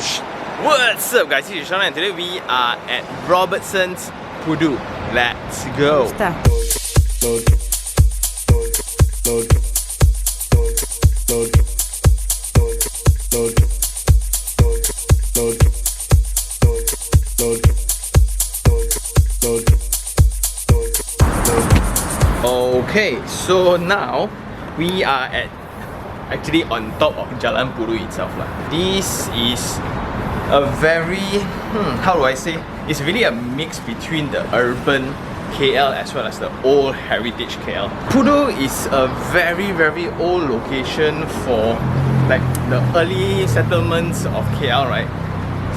What's up guys, this is Sean and today we are at Robertson's Pudu. Let's go! Okay, so now we are actually on top of Jalan Pudu itself. This is a very, how do I say? It's really a mix between the urban KL as well as the old heritage KL. Pudu is a very old location for like the early settlements of KL, right?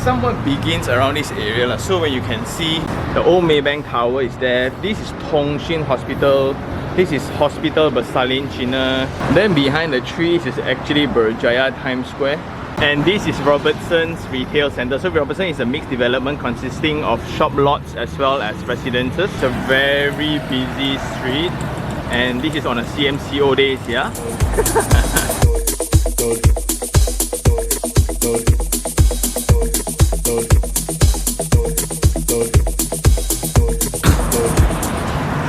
Somewhat begins around this area. So when you can see the old Maybank Tower is there. This is Tung Shin Hospital. This is Hospital Bersalin Cina. Then behind the trees is actually Berjaya Times Square. And this is Robertson's retail center. So Robertson is a mixed development consisting of shop lots as well as residences. It's a very busy street. And this is on a CMCO days, yeah?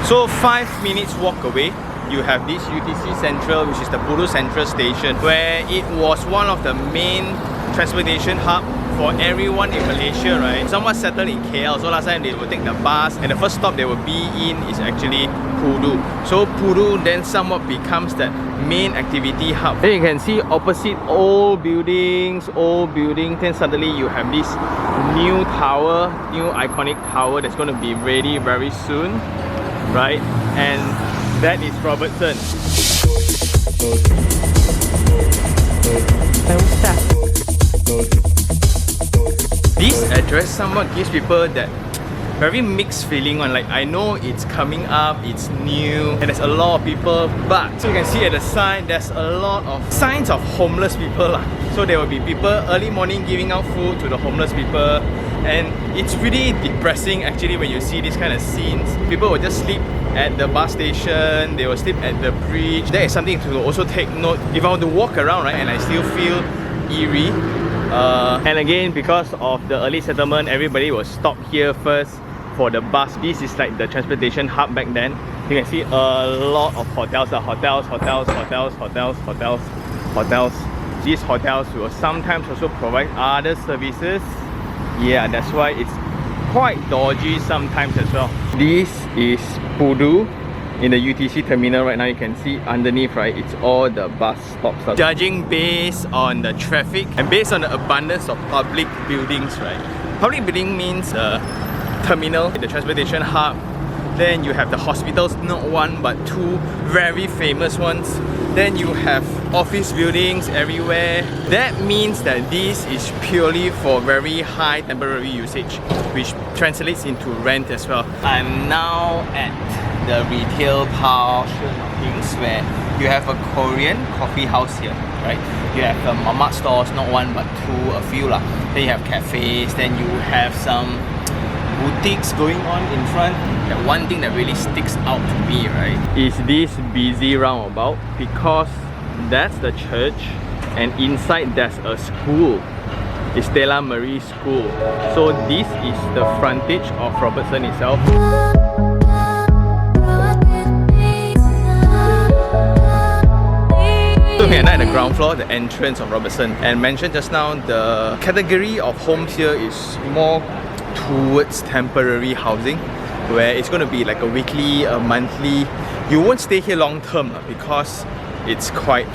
So 5 minutes walk away, you have this UTC Central, which is the Pudu Sentral Station, where it was one of the main transportation hub for everyone in Malaysia, right? Somewhat settled in KL, so last time they would take the bus, and the first stop they would be in is actually Pudu. So Pudu then somewhat becomes that main activity hub. Then you can see opposite old buildings, then suddenly you have this new tower, new iconic tower that's going to be ready very soon. Right, and that is Robertson. This address somewhat gives people that very mixed feeling on, like, I know it's coming up, it's new, and there's a lot of people, but so you can see at the side there's a lot of signs of homeless people. So there will be people early morning giving out food to the homeless people. And it's really depressing actually when you see these kind of scenes. People will just sleep at the bus station, they will sleep at the bridge. That is something to also take note. If I want to walk around, right, and I still feel eerie. And again, because of the early settlement, everybody will stop here first for the bus. This is like the transportation hub back then. You can see a lot of hotels. These hotels will sometimes also provide other services. Yeah, that's why it's quite dodgy sometimes as well. This is Pudu in the UTC terminal right now. You can see underneath, right, it's all the bus stops. Judging based on the traffic and based on the abundance of public buildings, right? Public building means terminal, the transportation hub. Then you have the hospitals, not one but two very famous ones. Then you have office buildings everywhere. That means that this is purely for very high temporary usage, which translates into rent as well. I'm now at the retail portion of things where you have a Korean coffee house here, right? You have mama stores, not one but two, a few lah. Then you have cafes, then you have some boutiques going on in front. The one thing that really sticks out to me, right, is this busy roundabout, because that's the church and inside there's a school. It's Stella Marie School. So this is the frontage of Robertson itself. So we're now at the ground floor, the entrance of Robertson. And mentioned just now, the category of homes here is more towards temporary housing, where it's going to be like a weekly, a monthly. You won't stay here long term because it's quite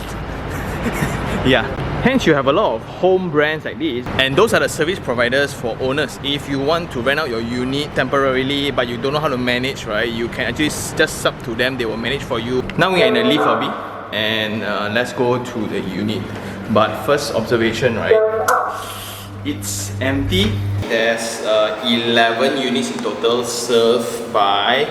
yeah. Hence you have a lot of home brands like this, and those are the service providers for owners. If you want to rent out your unit temporarily but you don't know how to manage, right, you can actually just sub to them, they will manage for you. Now we are in the lift lobby and let's go to the unit. But first observation, right, it's empty. There's 11 units in total served by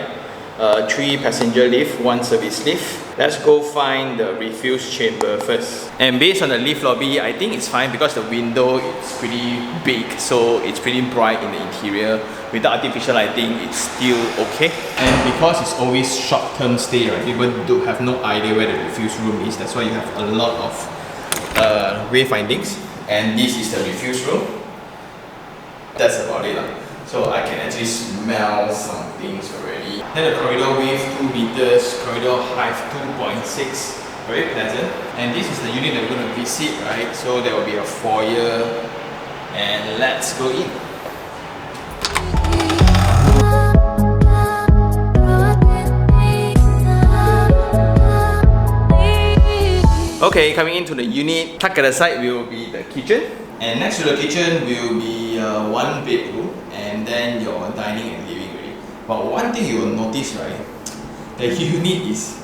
3 passenger lift, 1 service lift. Let's go find the refuse chamber first. And based on the lift lobby, I think it's fine because the window is pretty big, so it's pretty bright in the interior. With the artificial lighting, it's still okay. And because it's always short-term stay, right, people do have no idea where the refuse room is. That's why you have a lot of wayfindings. And this is the refuse room. That's about it. So I can actually smell some things already. Then the corridor width 2 meters, corridor height 2.6. Very pleasant. And this is the unit that we're going to visit, right? So there will be a foyer, and let's go in. Okay, coming into the unit, tucked at the side will be the kitchen, and next to the kitchen will be one bedroom, and then your dining and living area. But one thing you will notice, right, the unit is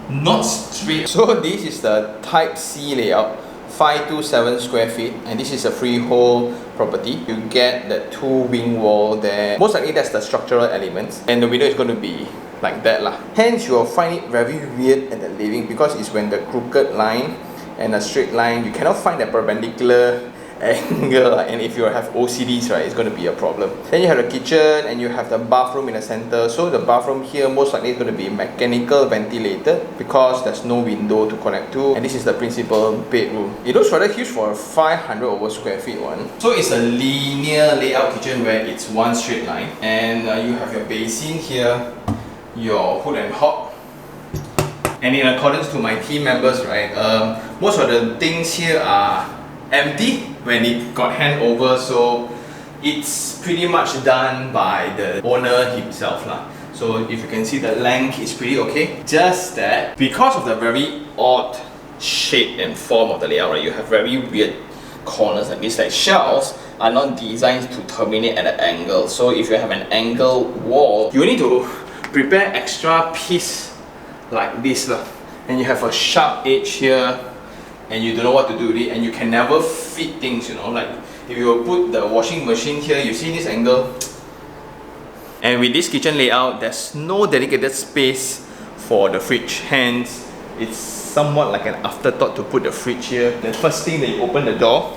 not straight. So this is the Type C layout, 527 square feet, and this is a freehold property. You get the 2 wing wall there. Most likely that's the structural elements, and the window is going to be like that lah. Hence you will find it very weird at the living, because it's when the crooked line and a straight line, you cannot find the perpendicular angle, and if you have OCDs, right, it's going to be a problem. Then you have the kitchen, and you have the bathroom in the center. So the bathroom here most likely is going to be mechanical ventilated, because there's no window to connect to. And this is the principal bedroom. It looks rather huge for a 500 over square feet one. So it's a linear layout kitchen where it's one straight line, and you have your basin here, your hood and hob. And in accordance to my team members, right, most of the things here are empty when it got handed over, so it's pretty much done by the owner himself lah. So if you can see, the length is pretty okay. Just that because of the very odd shape and form of the layout, right, you have very weird corners like this. Like shelves are not designed to terminate at an angle. So if you have an angle wall, you need to prepare extra piece like this lah. And you have a sharp edge here, and you don't know what to do with it, and you can never fit things, you know. Like if you put the washing machine here, you see this angle. And with this kitchen layout, there's no dedicated space for the fridge. Hence, it's somewhat like an afterthought to put the fridge here. The first thing that you open the door,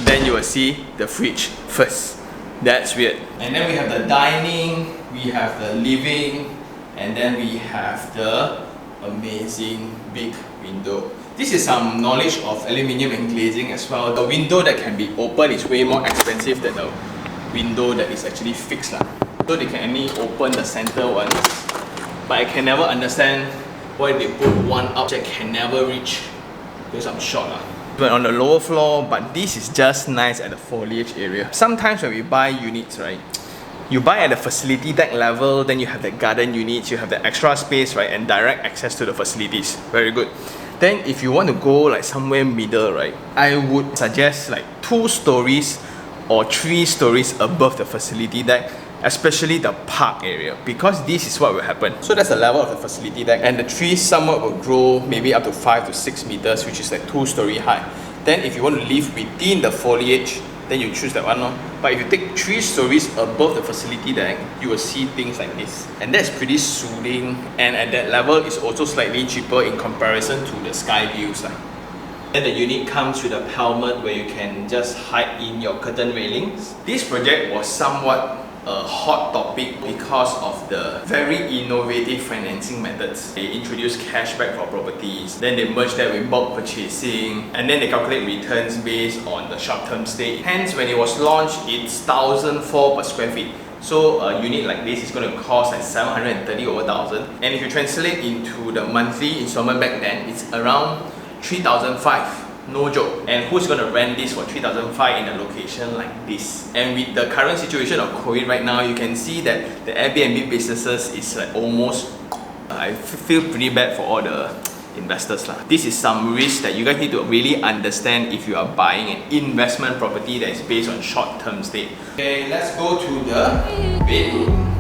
then you will see the fridge first. That's weird. And then we have the dining, we have the living, and then we have the amazing big window. This is some knowledge of aluminium and glazing as well. The window that can be open is way more expensive than the window that is actually fixed lah. So they can only open the center ones, but I can never understand why they put one up that can never reach, because I'm short lah. But on the lower floor, but this is just nice at the foliage area. Sometimes when we buy units, right, you buy at the facility deck level, then you have the garden units, you have the extra space, right, and direct access to the facilities. Very good. Then if you want to go like somewhere middle, right, I would suggest like 2 stories or 3 stories above the facility deck, especially the park area, because this is what will happen. So that's the level of the facility deck, and the trees somewhat will grow maybe up to 5 to 6 meters, which is like 2-story high. Then if you want to live within the foliage, then you choose that one. No? But if you take 3 stories above the facility deck, you will see things like this. And that's pretty soothing, and at that level, it's also slightly cheaper in comparison to the sky views. Then the unit comes with a pelmet where you can just hide in your curtain railings. This project was somewhat a hot topic because of the very innovative financing methods. They introduced cashback for properties, then they merged that with bulk purchasing, and then they calculate returns based on the short-term stay. Hence, when it was launched, it's 1,004 per square feet. So a unit like this is going to cost like 730 over 1,000. And if you translate into the monthly installment back then, it's around 3,500. No joke. And who's going to rent this for 3,500 in a location like this? And with the current situation of COVID right now, you can see that the Airbnb businesses is like almost, I feel pretty bad for all the investors lah. This is some risk that you guys need to really understand if you are buying an investment property that is based on short-term stay. Okay, let's go to the bedroom.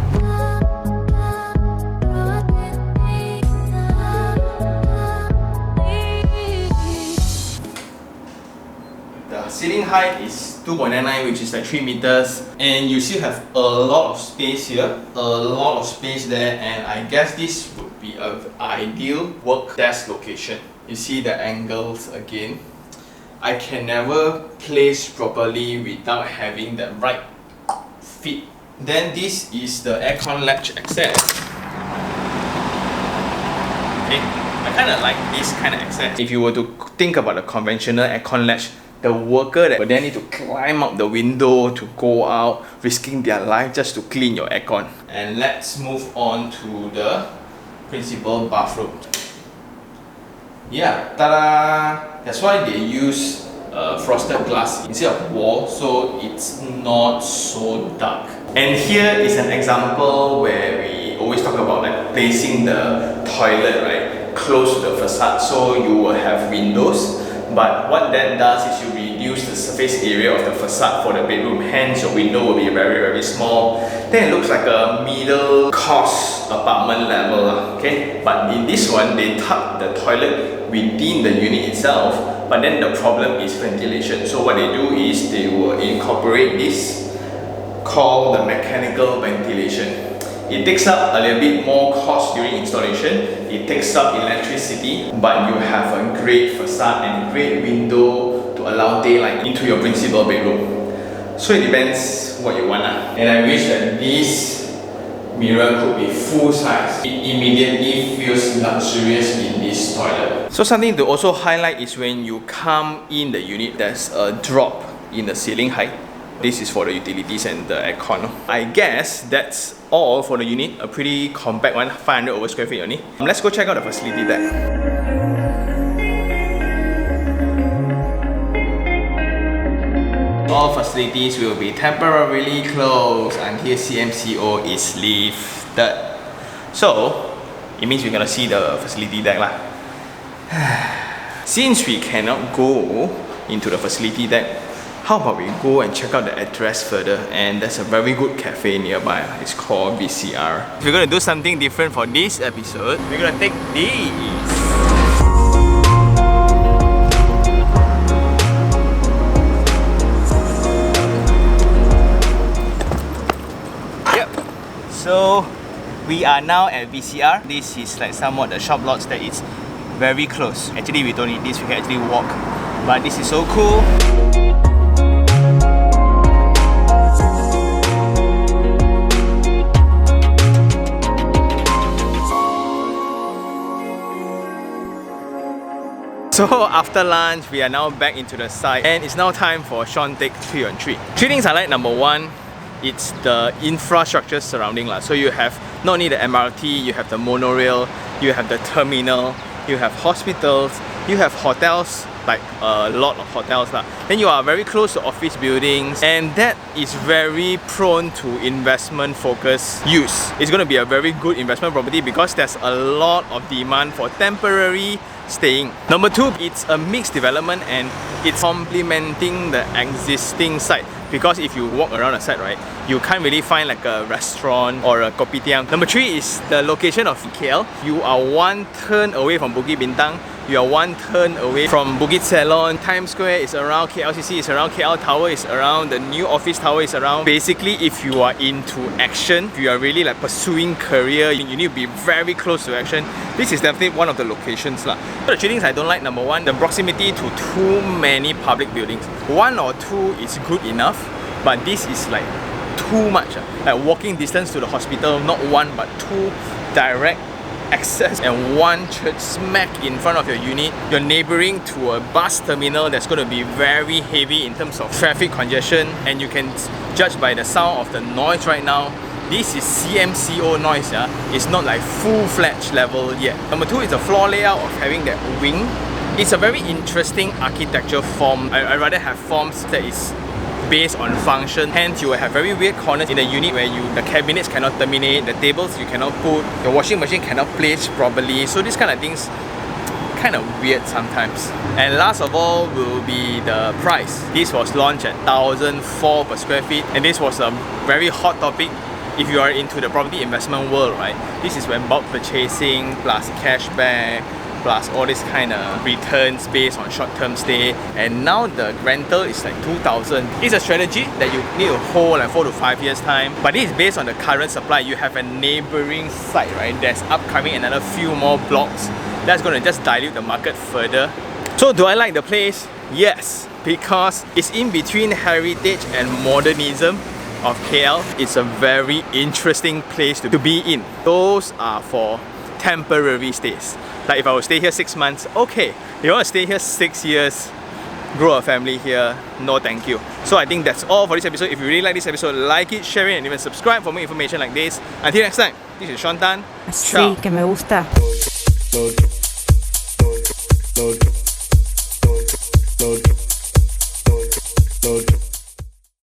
Ceiling height is 2.99, which is like 3 meters, and you still have a lot of space here, a lot of space there, and I guess this would be an ideal work desk location. You see the angles again. I can never place properly without having the right fit. Then this is the aircon latch access. Okay, I kind of like this kind of access. If you were to think about the conventional aircon latch, the worker that then need to climb up the window to go out, risking their life just to clean your aircon. And let's move on to the principal bathroom. Yeah, ta-da! That's why they use frosted glass instead of wall, so it's not so dark. And here is an example where we always talk about like placing the toilet right close to the facade, so you will have windows. But what that does is you reduce the surface area of the facade for the bedroom, hence your window will be very small. Then it looks like a middle cost apartment level, okay? But in this one, they tuck the toilet within the unit itself, but then the problem is ventilation. So what they do is they will incorporate this called the mechanical ventilation. It takes up a little bit more cost during installation, it takes up electricity, but you have a great facade and a great window to allow daylight into your principal bedroom. So it depends what you want. And I wish that this mirror could be full size. It immediately feels luxurious in this toilet. So something to also highlight is when you come in the unit, there's a drop in the ceiling height. This is for the utilities and the aircon. I guess that's all for the unit. A pretty compact one, 500 over square feet only. Let's go check out the facility deck. All facilities will be temporarily closed until CMCO is lifted. So, it means we're gonna see the facility deck lah. Since we cannot go into the facility deck, how about we go and check out the address further? And there's a very good cafe nearby. It's called VCR. If we're gonna do something different for this episode, we're gonna take these. Yep. So we are now at VCR. This is like somewhat the shop lots that is very close. Actually, we don't need this. We can actually walk. But this is so cool. So after lunch, we are now back into the site and it's now time for Sean Take 3 on 3. Three things I like. Number one, it's the infrastructure surrounding. So you have not only the MRT, you have the monorail, you have the terminal, you have hospitals, you have hotels, like a lot of hotels. Then you are very close to office buildings, and that is very prone to investment focused use. It's going to be a very good investment property because there's a lot of demand for temporary staying. Number two, it's a mixed development and it's complementing the existing site, because if you walk around the site, right, you can't really find like a restaurant or a kopitiam. Number three is the location of KL. You are one turn away from Bukit Bintang. You are one turn away from Bukit Salon. Times Square is around, KLCC is around, KL Tower is around, the new office tower is around. Basically, if you are into action, if you are really like pursuing career, you need to be very close to action. This is definitely one of the locations lah. So the three things I don't like: number one, the proximity to too many public buildings. One or two is good enough, but this is like too much. Like walking distance to the hospital, not one but two direct access, and one church smack in front of your unit. You're neighboring to a bus terminal that's going to be very heavy in terms of traffic congestion, and you can judge by the sound of the noise right now. This is CMCO noise, it's not like full-fledged level yet. Number two is the floor layout of having that wing. It's a very interesting architecture form. I rather have forms that is based on function. Hence, you will have very weird corners in the unit where the cabinets cannot terminate, the tables you cannot put, your washing machine cannot place properly. So these kind of things kind of weird sometimes. And last of all will be the price. This was launched at 1,004 per square feet, and this was a very hot topic if you are into the property investment world, right? This is when bulk purchasing plus cashback plus all this kind of returns based on short-term stay, and now the rental is like 2,000. It's a strategy that you need to hold like 4 to 5 years time, but this is based on the current supply. You have a neighboring site, right? There's upcoming another few more blocks that's going to just dilute the market further. So do I like the place? Yes, because it's in between heritage and modernism of KL. It's a very interesting place to be in. Those are for temporary stays. Like if I would stay here 6 months, okay. If you want to stay here 6 years, grow a family here, no thank you. So I think that's all for this episode. If you really like this episode, like it, share it, and even subscribe for more information like this. Until next time, this is Sean Tan. Sí, que me gusta.